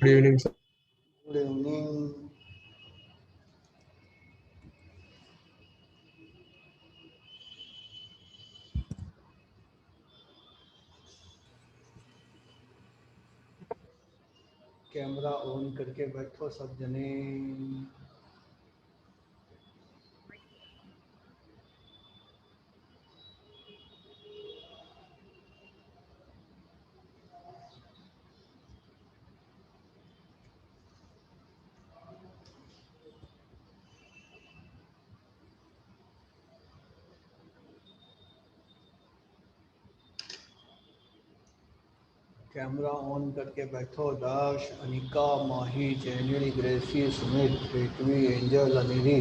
Good evening sir. Good evening. Camera on करके बैठो सब जने। कैमरा ऑन करके बैठो। दाश, अनिका, माही, जैनिल, ग्रेसी, सुमित, पृथ्वी, एंजल, अनिरी।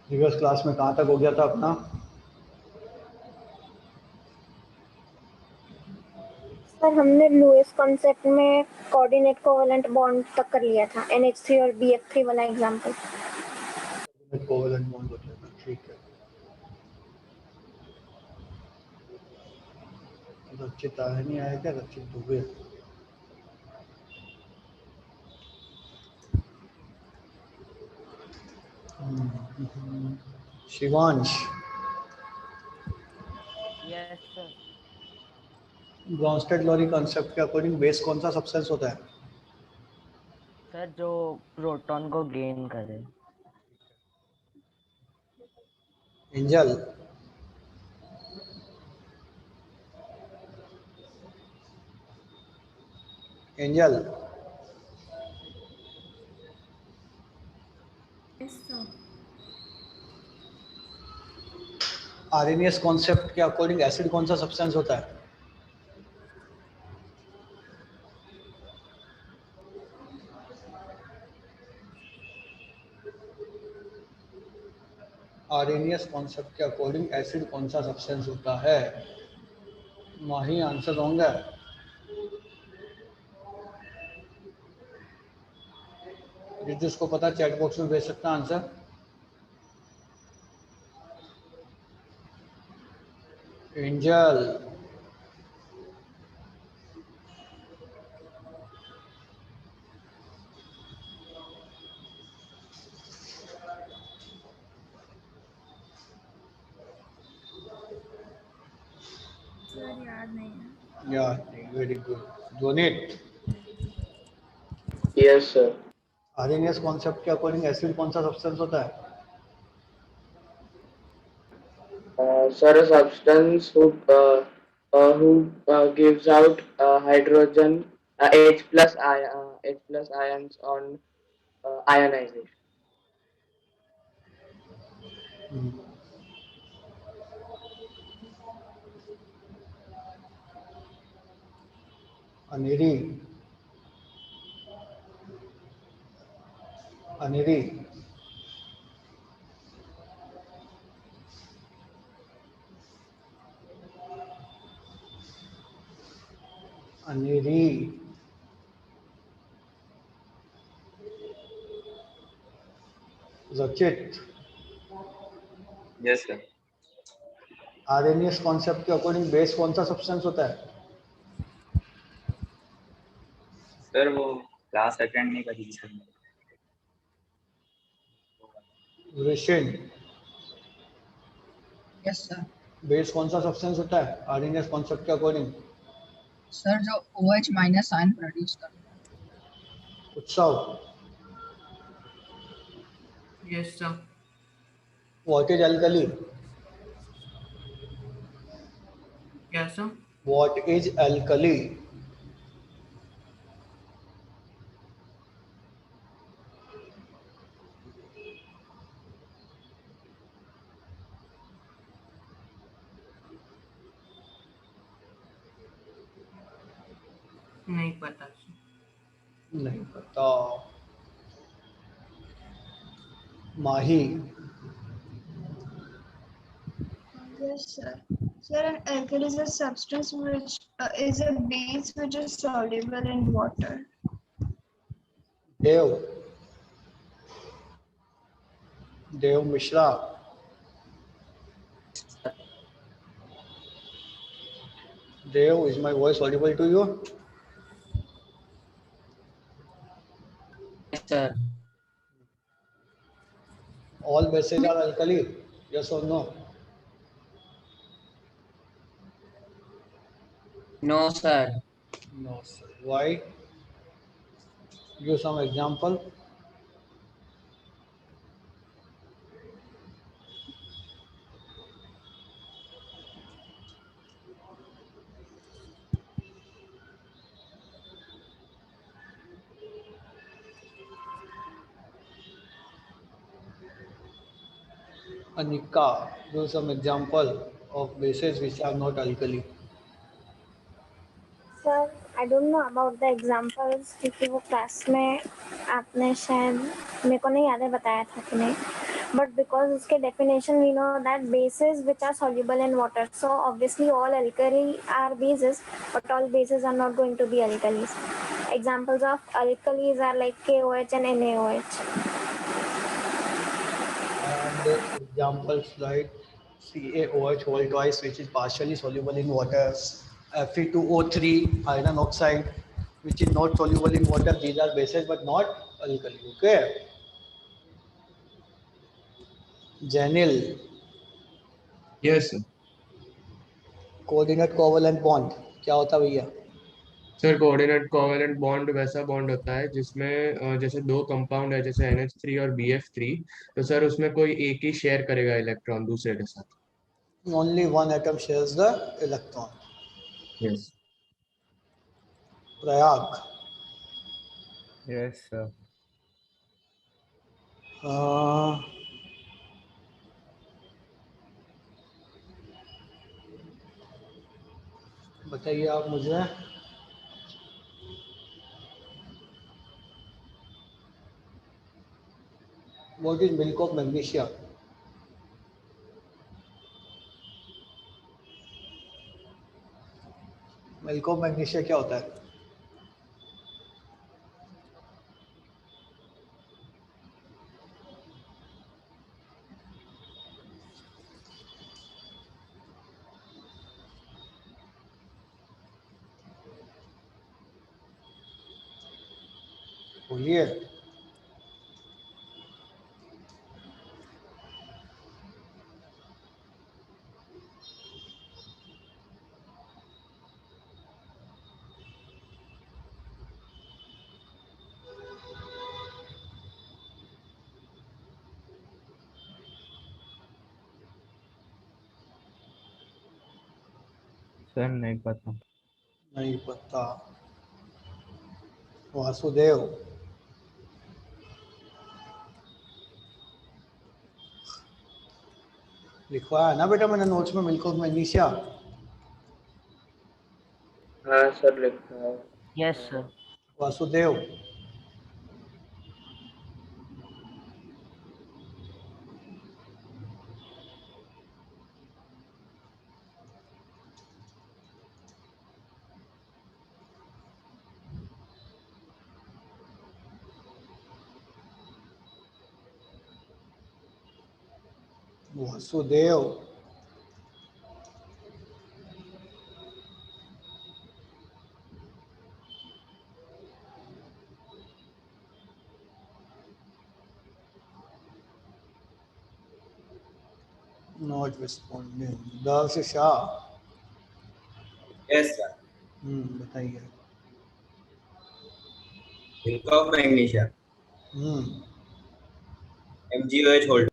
रिवर्स क्लास में कहाँ तक हो गया था अपना? सर हमने लुईस कॉन्सेप्ट में कोऑर्डिनेट कोवेलेंट बॉन्ड तक कर लिया था, NH3 और BF3 वाला एग्जांपल। कोवेलेंट बॉन्ड होता है, ठीक है। रचित आया नहीं आया क्या? रचित Dubey. Shivansh, yes sir. Bronsted Lowry concept के अकॉर्डिंग बेस कौन सा सब्सटेंस होता है? सर जो प्रोटॉन को गेन करे। एंजल, एंजल, आरएनएस कॉन्सेप्ट के अकॉर्डिंग एसिड कौन सा सब्सटेंस होता है? आरएनएस कॉन्सेप्ट के अकॉर्डिंग एसिड कौन सा सब्सटेंस होता है? माही आंसर होंगे। जिसको पता चैट बॉक्स में भेज सकता है आंसर। एंजल, सर याद नहीं है। याद नहीं, very good. Donate, yes sir. RNS concept के अकॉर्डिंग एसिड कौन सा सब्सटेंस होता है? Sir, a substance who gives out hydrogen H plus ions on ionization. Aneri, Aneri, Aneri, रचित। Yes sir. आरएनएस कॉन्सेप्ट के अकॉर्डिंग बेस कौन सा सब्सटेंस होता है? सर वो क्लास अटेंड नहीं करी सर। रेशिन, यस सर। बेस कौन सा सब्सटेंस होता है आरएनएस कॉन्सेप्ट के अकॉर्डिंग? सर जो OH माइनस आयन प्रोड्यूस करता है। Utsav, yes sir. What is alkali? Yes sir. What is alkali? नहीं पता। नहीं पता। Mahi. Yes, sir. Sir, an alkali is a substance which is a base which is soluble in water. Dev. Dev Mishra. Dev, is my voice audible to you? Yes, sir. All bases are alkali, yes or no? No, sir. No, sir. Why? Give some example. Anika, give some example of bases which are not alkali. Sir I don't know about the examples, क्योंकि वो class में आपने शायद, मेरे को नहीं याद है बताया था कि नहीं, बट बिकॉज उसके definition we know that bases which are soluble in water, so obviously all alkali are bases, but all bases are not going to be alkalis. Examples of alkalis are like KOH and NaOH. And examples like CaOH whole twice, which is partially soluble in water, Fe2O3 iron oxide, which is not soluble in water. These are bases but not alkali. Okay. Janil. Yes sir. Coordinate covalent bond क्या होता है भैया? Sir coordinate covalent bond वैसा bond होता है जिसमें जैसे दो कंपाउंड है जैसे NH3 और BF3, तो सर उसमें कोई एक ही शेयर करेगा इलेक्ट्रॉन दूसरे के साथ. Only one atom shares the electron. Yes. Prayag. Yes, sir. बताइए आप मुझे. What is milk of magnesia? Milk of magnesia क्या होता है? बोलिए. सर नहीं पता. नहीं पता. वासुदेव. लिखवाया है ना बेटा मैंने नोट्स में मिल्क ऑफ मैग्नीशिया. हाँ सर लिखा है. Yes sir. Vasudev. Vasudev. Not responding. Darsh Shah. Yes sir. बताइए. Milk of magnesia hmm. MgOH hold.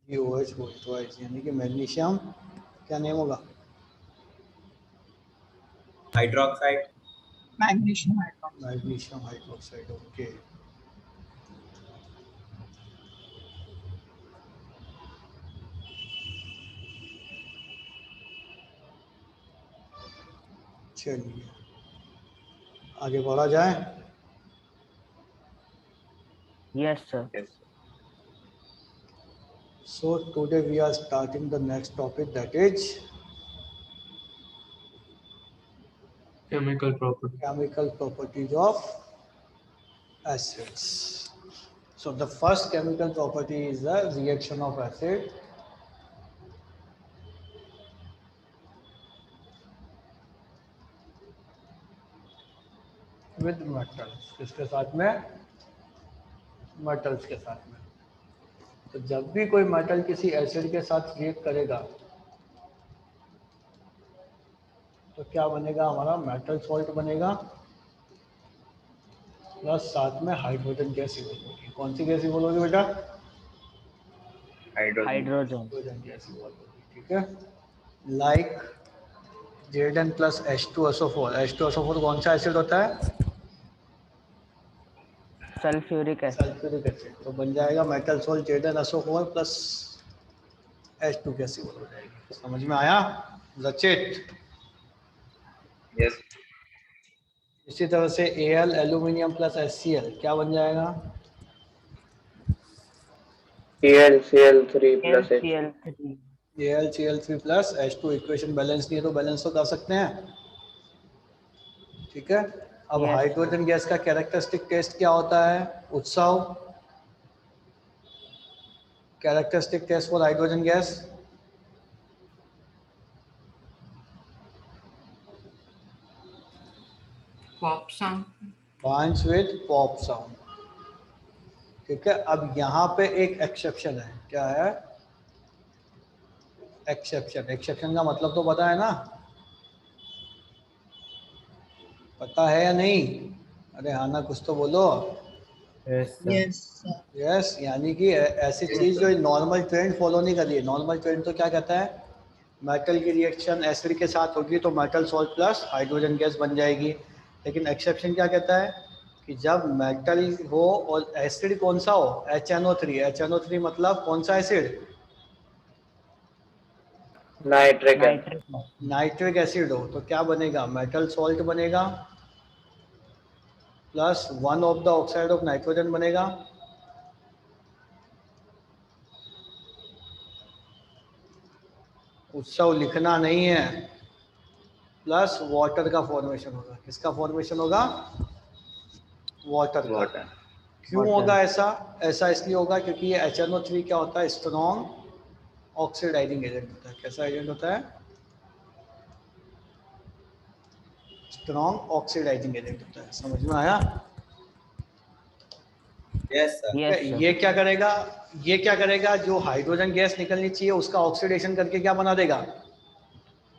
OH वोल्टवाइज यानी कि मैग्नीशियम क्या नेम होगा? Hydroxide. Magnesium hydroxide. Magnesium hydroxide. Okay. चलिए. आगे बढ़ा जाए। Yes, sir. Yes. So today we are starting the next topic, that is Chemical property. chemical properties of acids. So the first chemical property is the reaction of acid. With metals, किसके साथ में? Metals के साथ में। तो जब भी कोई मेटल किसी एसिड के साथ रिएक्ट करेगा तो क्या बनेगा? हमारा मेटल सॉल्ट बनेगा, प्लस साथ में हाइड्रोजन गैस इवोल्व होगी। कौन सी गैस इवोल्व होगी बेटा? Hydrogen. Hydrogen. Hydrogen gas evolve होगी, ठीक है। Like Zn plus H2SO4। H2SO4 कौन सा एसिड होता है? Sulfuric acid. Sulphuric acid. तो बन जाएगा metal salt Zn SO4 plus H2 gas evolve हो जाएगी। समझ में आया? रचित। Yes. इसी तरह से Al एल्यूमिनियम प्लस HCl क्या बन जाएगा? ClCl3 plus H. HCl3. AlCl3 plus H2। Equation balance नहीं है तो बैलेंस तो कर सकते हैं, ठीक है। अब Yes, हाइड्रोजन गैस का कैरेक्टरिस्टिक टेस्ट क्या होता है? Utsav, characteristic test for hydrogen gas. Pop sound. Binds with pop sound, ठीक है। अब यहाँ पे एक एक्सेप्शन है। क्या है? एक्सेप्शन। एक्सेप्शन का मतलब तो पता है ना? पता है या नहीं? अरे हाँ ना, कुछ तो बोलो। Yes, sir. यस यस, यानी कि ऐसी चीज जो नॉर्मल ट्रेंड फॉलो नहीं कर रही है। नॉर्मल ट्रेंड तो क्या कहता है? मेटल की रिएक्शन एसिड के साथ होगी तो metal salt plus hydrogen gas बन जाएगी। लेकिन एक्सेप्शन क्या कहता है कि जब मेटल हो और एसिड कौन सा हो? HNO3। HNO3 मतलब कौन सा acid? Nitric acid. Nitric acid. Nitric acid हो तो क्या बनेगा? मेटल सॉल्ट बनेगा plus one of the oxide of nitrogen बनेगा। उत्सव लिखना नहीं है। प्लस वाटर का फॉर्मेशन होगा। किसका फॉर्मेशन होगा? वाटर का। Water. क्यों Water. होगा ऐसा? ऐसा इसलिए होगा क्योंकि ये HNO3 क्या होता है? स्ट्रॉन्ग ऑक्सीडाइजिंग एजेंट होता है। कैसा एजेंट होता है? स्ट्रॉन्ग ऑक्सीडाइजिंग एजेंट होता है। समझ में आया? Yes, sir. Yes, sir. ये क्या करेगा? ये क्या करेगा? जो हाइड्रोजन गैस निकलनी चाहिए उसका ऑक्सीडेशन करके क्या बना देगा?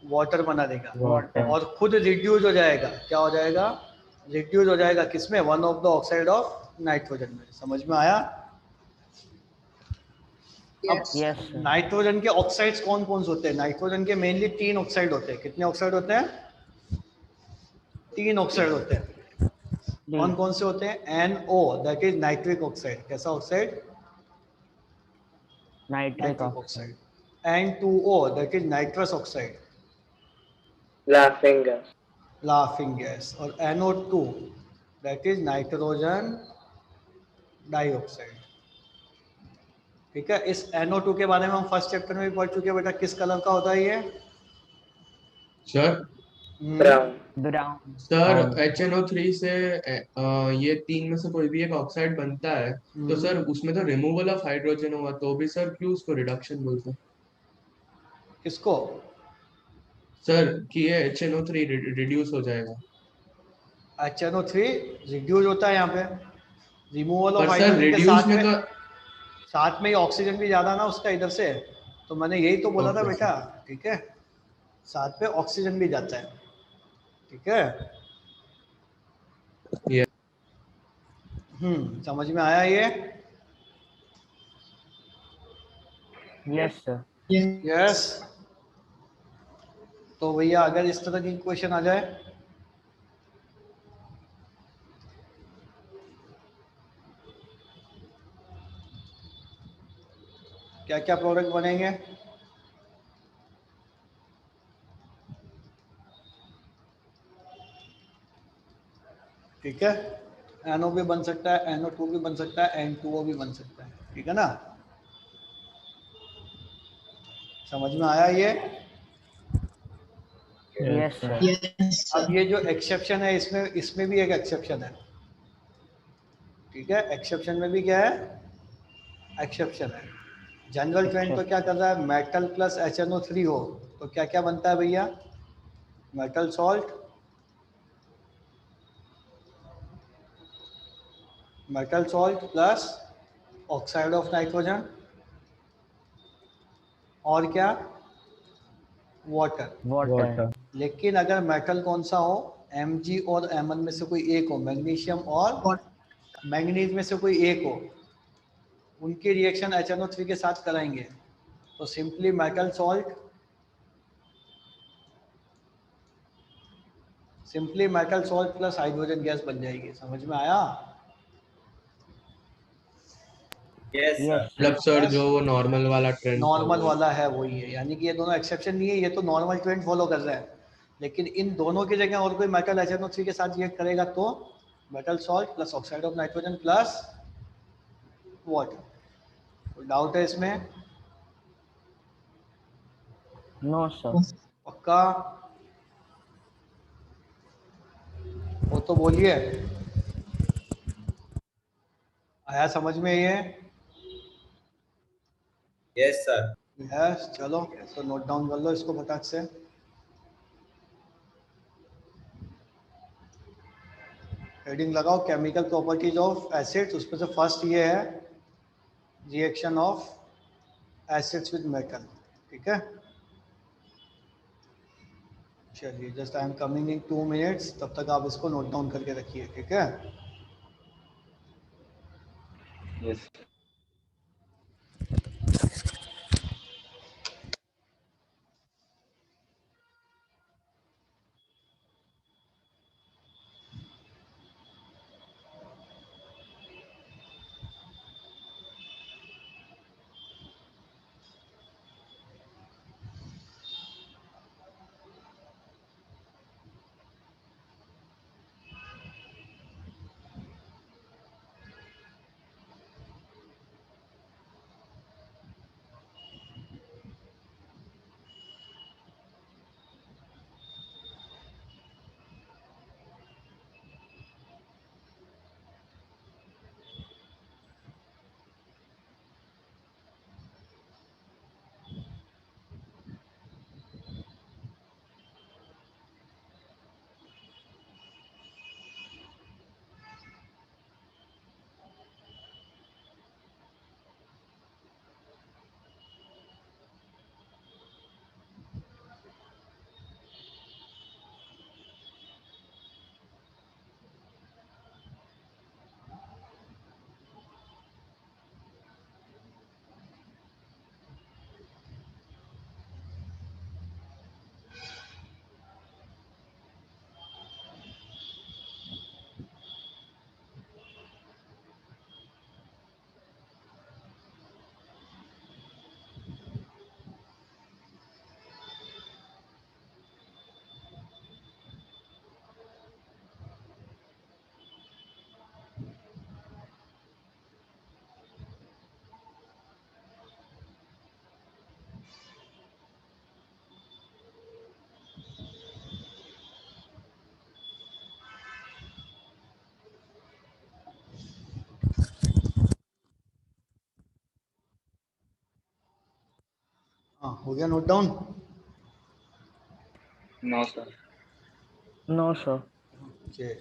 वाटर बना देगा। Water. और खुद रिड्यूस हो जाएगा। क्या हो जाएगा? रिड्यूस हो जाएगा किसमें? One of the oxide of nitrogen में। समझ में आया? Yes Yes, sir. नाइट्रोजन के ऑक्साइड्स कौन कौन से होते हैं? नाइट्रोजन के मेनली 3 ऑक्साइड होते हैं। कितने ऑक्साइड होते हैं? 3 ऑक्साइड होते हैं। कौन D. कौन से होते हैं? NO, that is nitric oxide. कैसा oxide? Nitric nitric oxide. Oxide. N2O, that is nitrous oxide, Laughing gas. Laughing gas. और NO2, that is nitrogen dioxide, ठीक है। इस NO2 के बारे में हम फर्स्ट चैप्टर में भी पढ़ चुके हैं बेटा। किस कलर का होता है ये? Sir Brown. Brown. Sir Brown. HNO3 से ये तीन में से कोई भी एक ऑक्साइड बनता है तो सर उसमें तो रिमूवल ऑफ हाइड्रोजन होगा तो भी सर क्यों उसको रिडक्शन बोलते हैं? किसको? सर कि ये HNO3 रिड्यूस हो जाएगा। HNO3 रिड्यूस होता है यहाँ पे। रिमूवल ऑफ पर सर हाइड्रोजन के रिड्यूस में तो साथ में ही ऑक्सीजन भी ज्यादा ना उसका इधर से। तो मैंने यही तो बोला था Okay, बेटा, ठीक है। साथ में ऑक्सीजन भी जाता है, ठीक है। ये समझ में आया ये? Yes, sir. यस। तो भैया अगर इस तरह की क्वेश्चन आ जाए क्या क्या प्रोडक्ट बनेंगे? ठीक है, NO भी बन सकता है, NO2 भी बन सकता है, N2O भी बन सकता है, ठीक है ना। समझ में आया ये? Yes sir. Yes, sir. अब ये जो एक्सेप्शन है, इसमें इसमें भी एक एक्सेप्शन है, ठीक है। एक्सेप्शन में भी क्या है? एक्सेप्शन है। जनरल ट्रेंड तो क्या कर रहा है, मेटल प्लस HNO3 हो तो क्या क्या बनता है भैया? Metal salt, metal salt plus oxide of nitrogen, और क्या? वाटर। वाटर। water, लेकिन अगर मेटल कौन सा हो, Mg और Mn में से कोई एक हो, मैग्नीशियम और What? मैंगनीज में से कोई एक हो, उनकी रिएक्शन HNO3 के साथ कराएंगे तो simply metal salt, simply metal salt plus hydrogen gas बन जाएगी। समझ में आया? Yes sir. यस मतलब सर जो वो नॉर्मल वाला ट्रेंड था नॉर्मल वो। वाला है वही है, यानी कि ये दोनों एक्सेप्शन नहीं है, ये तो नॉर्मल ट्रेंड फॉलो कर रहे हैं, लेकिन इन दोनों की जगह और कोई मेटल HNO3 के साथ रिएक्ट करेगा तो metal salt plus oxide of nitrogen plus water. कोई डाउट है इसमें? No sir. पक्का? वो तो बोलिए, आया समझ में ये? Yes sir. यस, चलो तो नोट डाउन कर लो इसको फटाक से। हेडिंग लगाओ केमिकल प्रॉपर्टीज ऑफ एसिड्स, उसमें से फर्स्ट ये है reaction of acids with metal, ठीक है। चलिए, just I am coming in 2 minutes, तब तक आप इसको नोट डाउन करके रखिए, ठीक है। यस। हाँ, हो गया note down? No sir. No sir. Okay,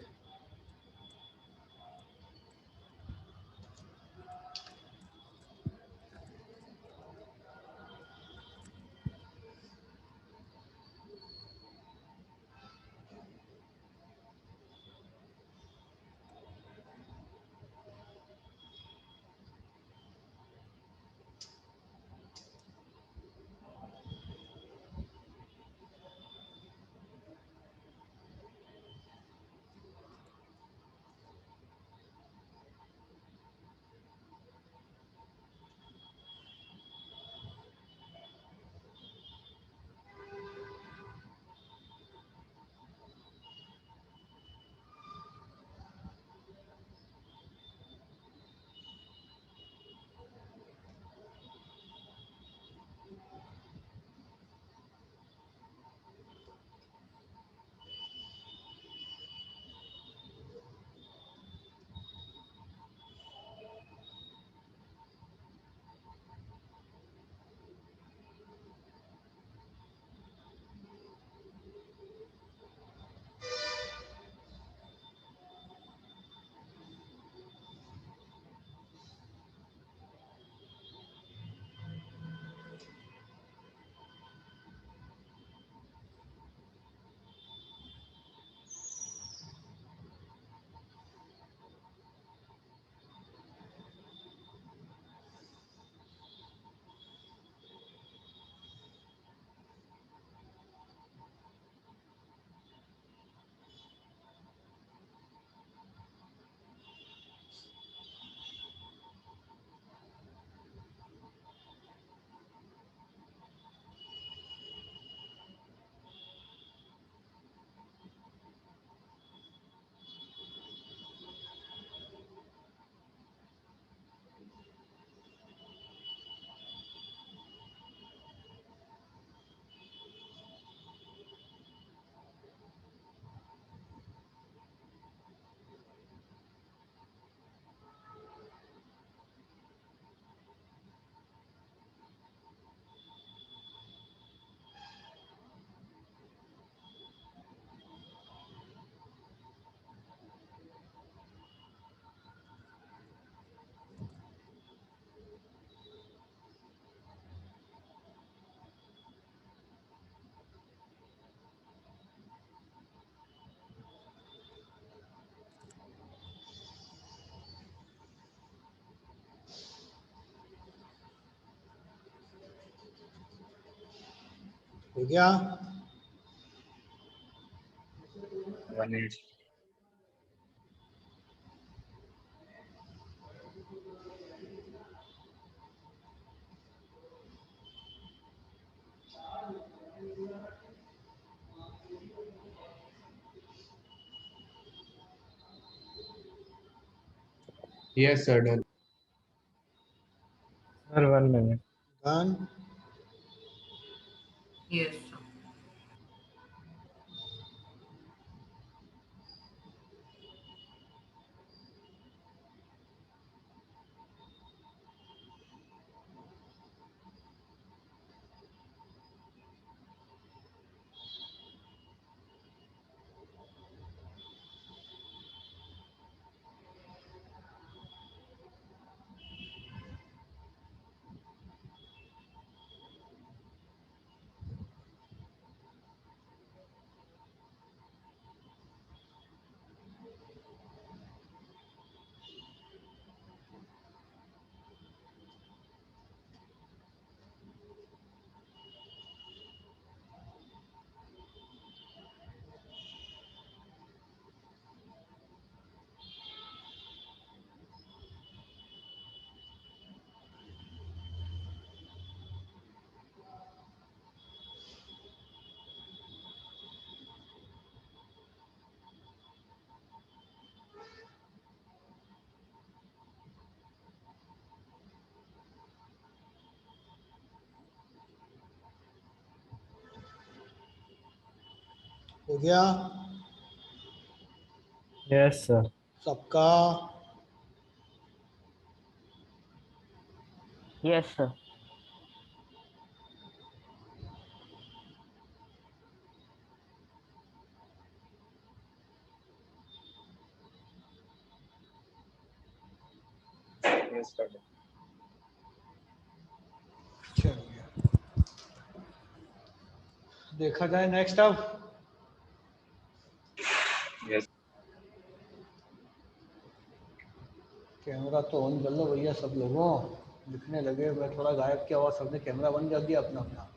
हो गया? 1 minute. Yes, sir. Done. Sir, 1 minute. Done. Yes. हो गया Yes, sir. सबका? Yes, sir. Yes, sir. चलिए देखा जाए नेक्स्ट अब। Yes. कैमरा तो ऑन कर लो भैया सब लोगों, दिखने लगे। मैं थोड़ा गायब किया हुआ, सबने कैमरा बंद कर दिया अपना अपना।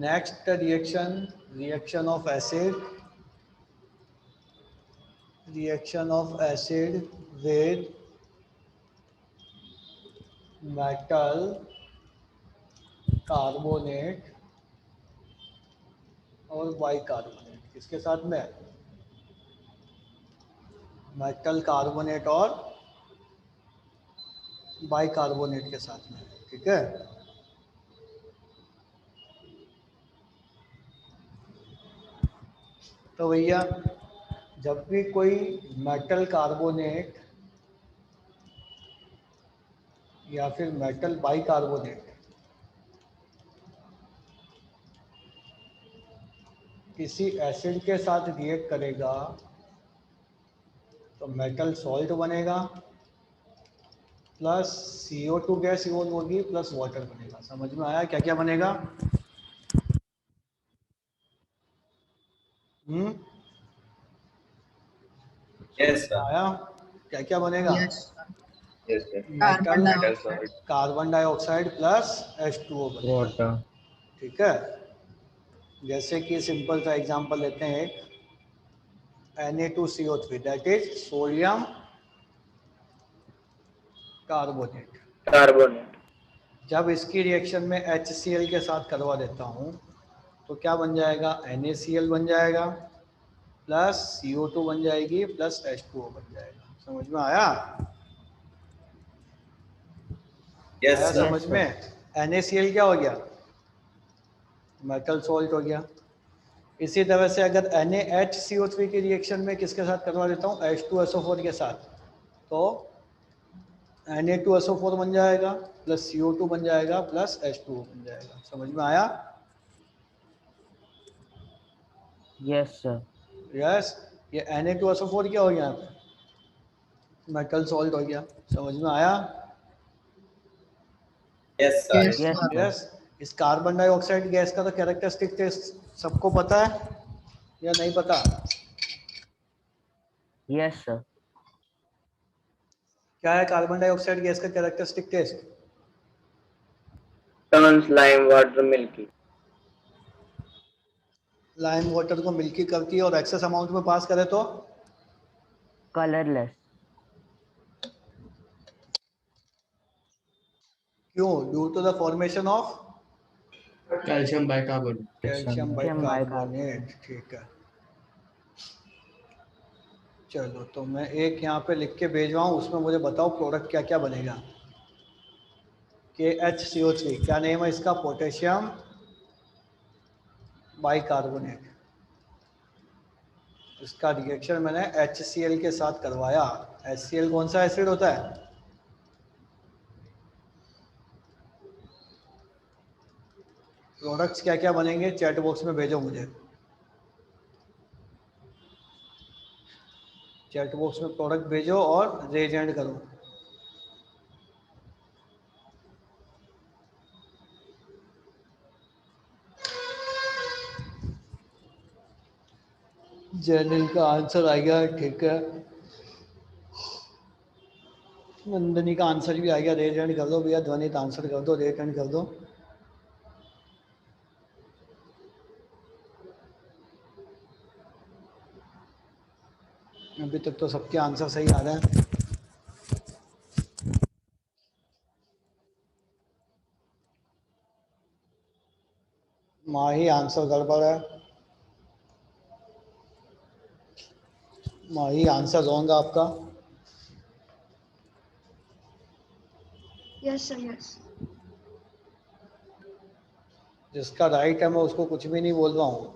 Next reaction of acid, with metal carbonate और बाइकार्बोनेट। किसके साथ में? मेटल कार्बोनेट और बाइकार्बोनेट के साथ में। ठीक है, तो भैया जब भी कोई मेटल कार्बोनेट या फिर मेटल बाइकार्बोनेट किसी एसिड के साथ रिएक्ट करेगा तो मेटल सॉल्ट बनेगा, प्लस CO2 गैस इवोल्व होगी, प्लस वाटर बनेगा। समझ में आया क्या क्या बनेगा? Yes, sir. आया क्या क्या बनेगा? Yes, sir. Yes, sir. Carbon metal Metal dioxide. salt. Carbon dioxide plus H2O बनेगा। Water. ठीक है, जैसे कि सिंपल सा एग्जांपल लेते हैं एक, Na2CO3 that is sodium carbonate. Carbonate. जब इसकी रिएक्शन में HCl के साथ करवा देता हूँ तो क्या बन जाएगा? NaCl बन जाएगा, प्लस CO2 बन जाएगी, प्लस H2O बन जाएगा। समझ में आया? Yes, आया sir. समझ Yes, में? NaCl क्या हो गया? मेटल सॉल्ट हो गया। इसी तरह से अगर NaHCO3 की रिएक्शन में किसके साथ करवा देता हूँ? H2SO4 के साथ, तो Na2SO4 बन जाएगा, प्लस CO2 बन जाएगा, प्लस H2O बन जाएगा। समझ में आया? yes, sir. यस, ये Na2SO4 क्या हो गया? यहाँ पे मेटल सॉल्ट हो गया। समझ में आया? Yes, sir. Yes, Yes, sir. sir. Yes, इस कार्बन डाइऑक्साइड गैस का तो कैरेक्टरिस्टिक टेस्ट सबको पता है या नहीं पता? Yes, sir. क्या है कार्बन डाइऑक्साइड गैस का characteristic test? Turns lime water milky. Lime water को मिल्की करती है और एक्सेस अमाउंट में पास करे तो कलरलेस। क्यों? Due to the formation of calcium bicarbonate. Calcium Calcium bicarbonate. ठीक है, चलो तो मैं एक यहाँ पे लिख के भेज रहा हूँ, उसमें मुझे बताओ प्रोडक्ट क्या क्या बनेगा। KHCO3 क्या नेम है इसका? Potassium bicarbonate. इसका रिएक्शन मैंने HCl के साथ करवाया। HCl कौन सा एसिड होता है? प्रोडक्ट्स क्या क्या बनेंगे चैट बॉक्स में भेजो मुझे। चैट बॉक्स में प्रोडक्ट भेजो और रेज एंड करो। जर्नल का आंसर आ गया, ठीक है। नंदनी का आंसर भी आ गया, रेज एंड कर दो भैया। ध्वनित आंसर कर दो, रेज एंड कर दो। अभी तक तो सबके आंसर सही आ रहे हैं। माही आंसर गड़बड़ है। माही आंसर रॉन्ग आपका। Yes, sir. Yes. जिसका राइट है मैं उसको कुछ भी नहीं बोल रहा हूँ।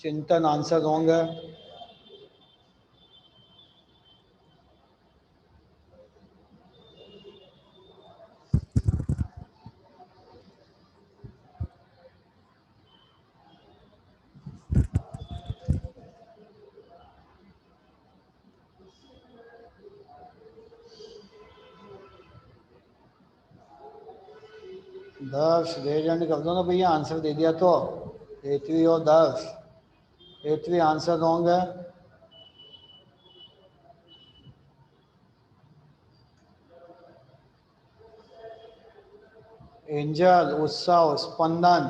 चिंतन आंसर रॉन्ग है। दर्श रेज एंड कर दो ना भैया, आंसर दे दिया तो। हेतवी और दर्श, हेतवी आंसर रॉन्ग है। एंजल, उत्सव, स्पंदन,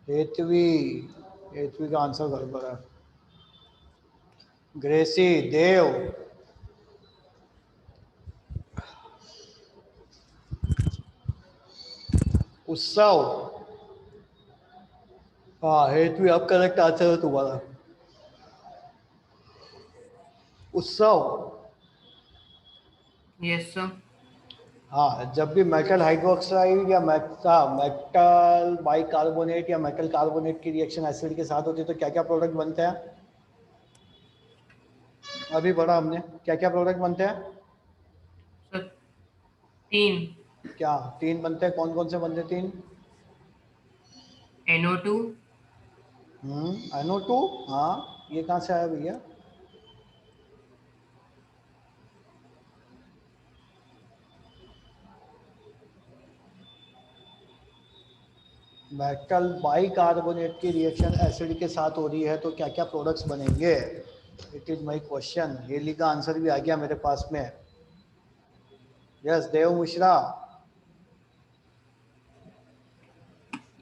हेतवी, हेतवी का आंसर गड़बड़ है। ग्रेसी, देव, उत्सव, हाँ हेतवी अब करेक्ट आंसर है तुम्हारा। उत्सव, Yes, sir. हाँ जब भी मेटल हाइड्रोक्साइड या मेटल बाइकार्बोनेट या मेटल कार्बोनेट की रिएक्शन एसिड के साथ होती है तो क्या क्या प्रोडक्ट बनते हैं? अभी पढ़ा हमने, क्या क्या प्रोडक्ट बनते हैं? Sir, 3. क्या तीन बनते हैं? कौन कौन से बनते हैं तीन? NO2. NO2, हाँ ये कहाँ से आया भैया? मेटल बाइकार्बोनेट की रिएक्शन एसिड के साथ हो रही है तो क्या क्या प्रोडक्ट्स बनेंगे? It is my question. Heli का आंसर भी आ गया मेरे पास में। Yes Dev Mishra,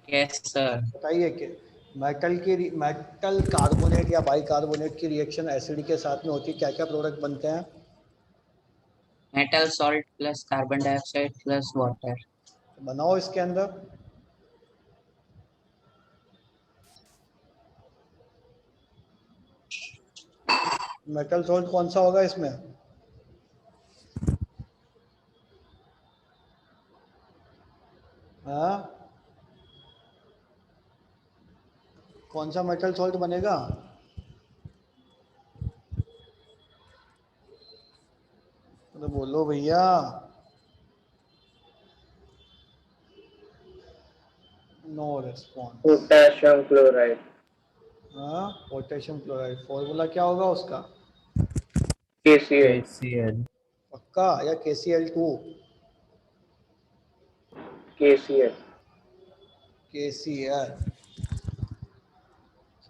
Yes, sir. बताइए कि मेटल कार्बोनेट या बाइकार्बोनेट की रिएक्शन एसिड के साथ में होती है, क्या क्या प्रोडक्ट बनते हैं? Metal salt plus carbon dioxide plus water. बनाओ इसके अंदर। मेटल सॉल्ट कौन सा होगा इसमें? हाँ कौन सा मेटल सॉल्ट बनेगा? तो बोलो भैया। No response. Potassium chloride. हाँ पोटेशियम क्लोराइड। फॉर्मूला क्या होगा उसका? KCl. KCl. पक्का या KCl2? KCl. KCl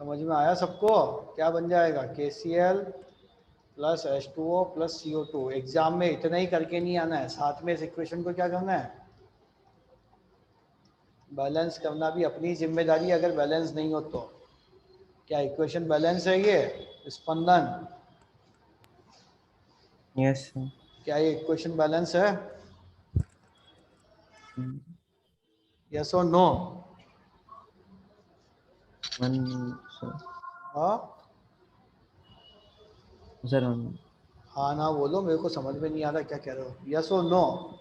समझ में आया सबको? क्या बन जाएगा? KCl plus H2O plus CO2। Exam में इतना ही करके नहीं आना है, साथ में इस इक्वेशन को क्या करना है? बैलेंस करना भी अपनी जिम्मेदारी, अगर बैलेंस नहीं हो तो। क्या इक्वेशन बैलेंस है ये स्पंदन? Yes sir. क्या ये इक्वेशन बैलेंस है? यस और नो? हाँ सर हाँ ना बोलो, मेरे को समझ में नहीं आ रहा क्या कह रहे हो। यस और नो?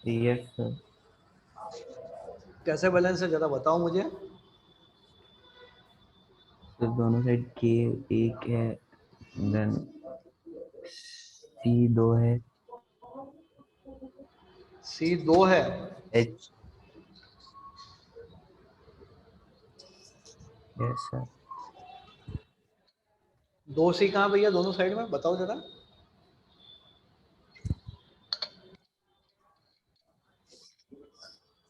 Yes sir. कैसे बैलेंस है जरा बताओ मुझे। सर दोनों साइड के एक है, देन सी 2 है, C 2 है। H yes sir. 2 C कहाँ भैया दोनों साइड में, बताओ जरा।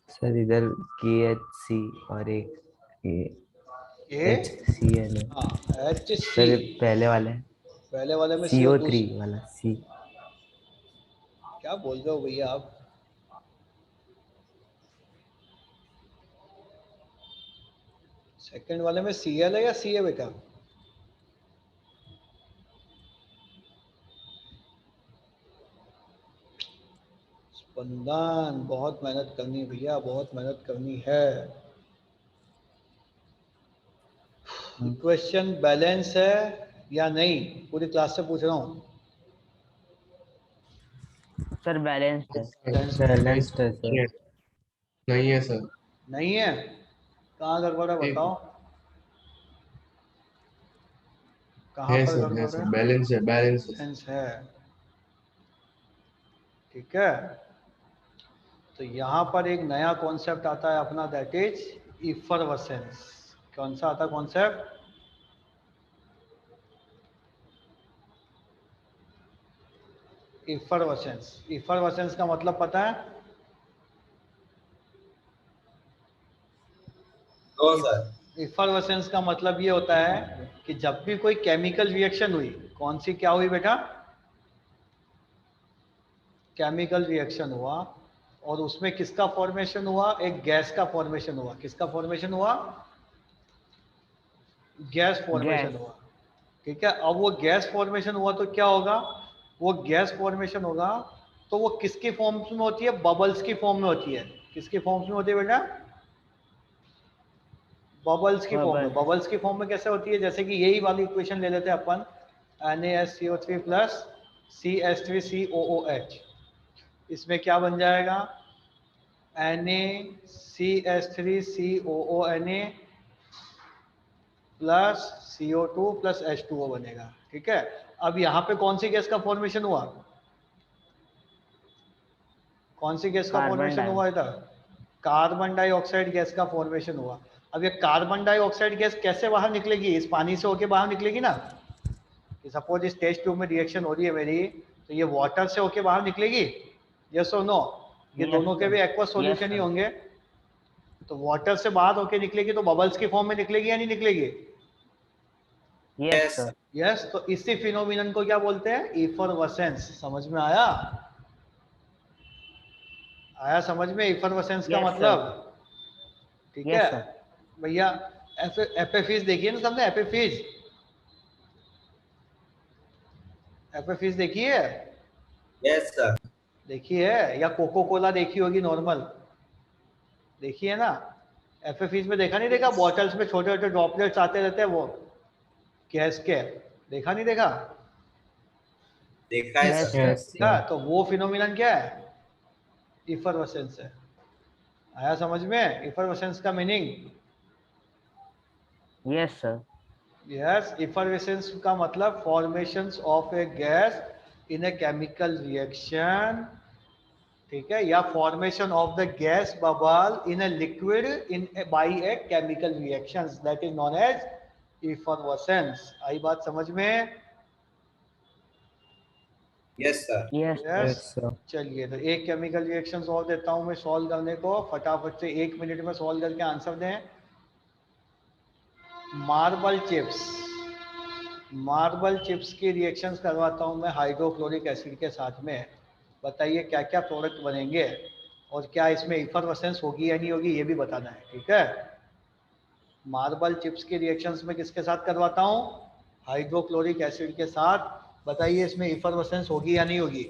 सर इधर KHC और एक ए HCl है। हाँ HC। सर पहले वाला है पहले वाले में CO3 वाला C। क्या बोल रहे हो भैया आप? सेकंड वाले में Cl है या C है बेटा? स्पंदन बहुत मेहनत करनी है भैया, बहुत मेहनत करनी है। इक्वेशन बैलेंस है या नहीं, पूरी क्लास से पूछ रहा हूँ। सर बैलेंस्ड है। बैलेंस्ड है सर। नहीं है सर। नहीं है? कहाँ गड़बड़ है बताओ, कहाँ है पर सर, है गड़बड़ सर, है? बैलेंस है, बैलेंस है। बैलेंस है, ठीक है। तो यहाँ पर एक नया कॉन्सेप्ट आता है अपना, दैट इज इफरवेसेंस। कौन सा आता कॉन्सेप्ट? इफरवेसेंस। इफरवेसेंस का मतलब पता है? No sir. इफरवेसेंस का मतलब ये होता है कि जब भी कोई केमिकल रिएक्शन हुई, कौन सी क्या हुई बेटा? केमिकल रिएक्शन हुआ, और उसमें किसका फॉर्मेशन हुआ? एक गैस का फॉर्मेशन हुआ। किसका फॉर्मेशन हुआ? गैस फॉर्मेशन हुआ, ठीक है। अब वो गैस फॉर्मेशन हुआ तो क्या होगा? वो गैस फॉर्मेशन होगा तो वो किसकी फॉर्म में होती है? बबल्स की फॉर्म में होती है। किसकी फॉर्म में होती है बेटा? बबल्स की फॉर्म में। बबल्स की फॉर्म में कैसे होती है? जैसे कि यही वाली इक्वेशन ले लेते हैं अपन, NaSCO3 प्लस CH3COOH। इसमें क्या बन जाएगा? NaCH3COONA plus CO2 plus H2O बनेगा, ठीक है। अब यहाँ पे कौन सी गैस का फॉर्मेशन हुआ? कौन सी गैस का फॉर्मेशन हुआ इधर? कार्बन डाइऑक्साइड गैस का फॉर्मेशन हुआ। अब ये कार्बन डाइऑक्साइड गैस कैसे बाहर निकलेगी? इस पानी से होके बाहर निकलेगी ना। कि सपोज इस टेस्ट ट्यूब में रिएक्शन हो रही है मेरी, तो ये वाटर से होके बाहर निकलेगी, यस और नो? ये दोनों के भी एक्वा सॉल्यूशन ही होंगे। तो वाटर से बाहर होके निकलेगी तो बबल्स की फॉर्म में निकलेगी या नहीं निकलेगी? यस। यस। तो इसी फिनोमिनन को क्या बोलते हैं? इफरवेसेंस। समझ में आया? आया समझ में इफरवेसेंस का मतलब? ठीक है भैया। एपिफिज देखिए ना सबने, एपिफिज। एपिफिज देखी है? Yes sir. देखी है? या कोको कोला देखी होगी नॉर्मल, देखी है ना? एपिफिज में देखा नहीं देखा? बॉटल्स में छोटे छोटे ड्रॉपलेट्स आते रहते हैं वो गैस के, देखा नहीं देखा? देखा है सर। देखा? तो वो फिनोमिनन क्या है? इफरवेसेंस है। आया समझ में इफरवेसेंस का meaning? Yes sir. Yes, effervescence का मतलब formations of a gas in a chemical reaction, ठीक है, या formation of the gas bubble in a liquid in by a chemical reactions, that is known as effervescence. आई बात समझ में? Yes sir. Yes. चलिए, तो एक केमिकल रिएक्शन और देता हूं मैं सॉल्व करने को, फटाफट से 1 मिनट में सॉल्व करके आंसर दें। मार्बल चिप्स की रिएक्शंस करवाता हूँ मैं हाइड्रोक्लोरिक एसिड के साथ में। बताइए क्या क्या प्रोडक्ट बनेंगे और क्या इसमें इफरवेसेंस होगी या नहीं होगी, ये भी बताना है, ठीक है। मार्बल चिप्स की रिएक्शंस में किसके साथ करवाता हूँ? हाइड्रोक्लोरिक एसिड के साथ। बताइए इसमें इफरवेसेंस होगी या नहीं होगी।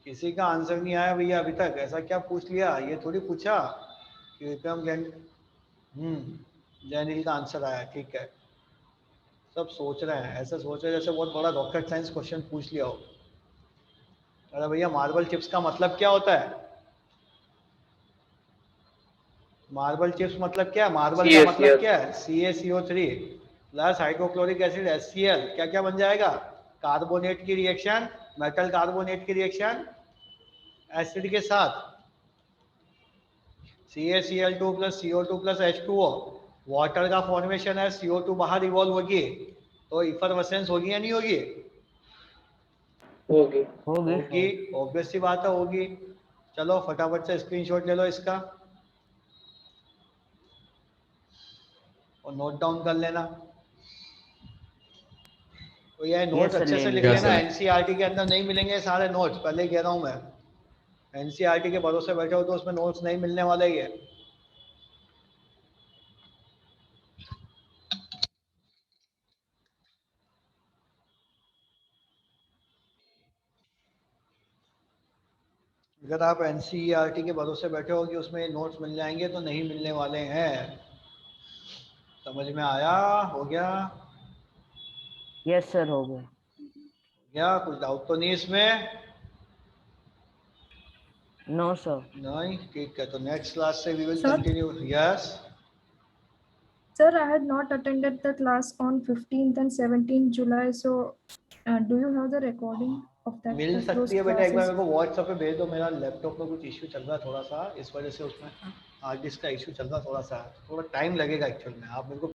किसी का आंसर नहीं आया भैया अभी तक। ऐसा क्या पूछ लिया, ये थोड़ी पूछा कि विक्रम जैनिल का आंसर आया, ठीक है। सब सोच रहे हैं, ऐसे सोच रहे हैं जैसे बहुत बड़ा रॉकेट साइंस क्वेश्चन पूछ लिया हो। अरे भैया मार्बल चिप्स का मतलब क्या होता है? मार्बल चिप्स मतलब क्या है? मार्बल का मतलब क्या है? CaCO3 plus hydrochloric acid HCl, क्या क्या बन जाएगा? कार्बोनेट की रिएक्शन, मेटल कार्बोनेट की रिएक्शन एसिड के साथ, CaCl2 plus CO2 plus H2O, water का फॉर्मेशन है, CO2 बाहर इवॉल्व होगी, तो इफरवेसेंस होगी या नहीं होगी? होगी। होगी, ऑब्वियस सी बात है, होगी। चलो फटाफट से स्क्रीनशॉट ले लो इसका और नोट डाउन कर लेना। तो ये नोट्स अच्छे से लिख लेना, NCERT के अंदर नहीं मिलेंगे सारे नोट्स, पहले ही कह रहा हूँ मैं। NCERT के भरोसे बैठे हो तो उसमें नोट्स नहीं मिलने वाले ये। अगर आप NCERT के भरोसे बैठे हो कि उसमें नोट्स मिल जाएंगे, तो नहीं मिलने वाले हैं। समझ में आया? हो गया? यस सर, हो गया। क्या कुछ डाउट तो नहीं इसमें? No sir. नहीं, ठीक है। तो नेक्स्ट क्लास से we will Sir? Continue. Yes Sir, I had not attended the class on 15th and 17th July, so do you have the recording of that? Mill of those सकती है बेटा, एक बार classes? मेरे को WhatsApp पे भेज दो। मेरा लैपटॉप में कुछ इश्यू चल रहा है थोड़ा सा, इस वजह से उसमें हार्ड डिस्क का इश्यू चल रहा है थोड़ा सा, थोड़ा टाइम लगेगा एक्चुअल में। आप मेरे को